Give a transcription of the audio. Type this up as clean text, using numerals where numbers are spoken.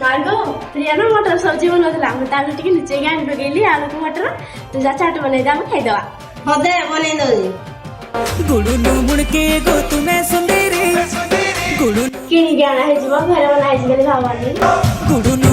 मार्गो प्रिया ना मटर सब्जी बनाउଥିଲା ମୁଁ ତାକୁ ଟିକେ ଲୁଚେଇକି ଆଣି ପକେଇଲି ଆଳୁକୁ ମଟର ତୁ ଯା ଚାଟ ବନେଇଦା ଆମେ ଖାଇଦବା। ହଁ ଦେ ବନେଇ ଦଉଛି। गुडुनु मुड़के गो तुम्हें सुंदरी गुडुनु କିଣିକି ଆଣା ହେଇଯିବ ଘରେ ବନା ହେଇଛି ବୋଲି ଭାବନି। गुडुनु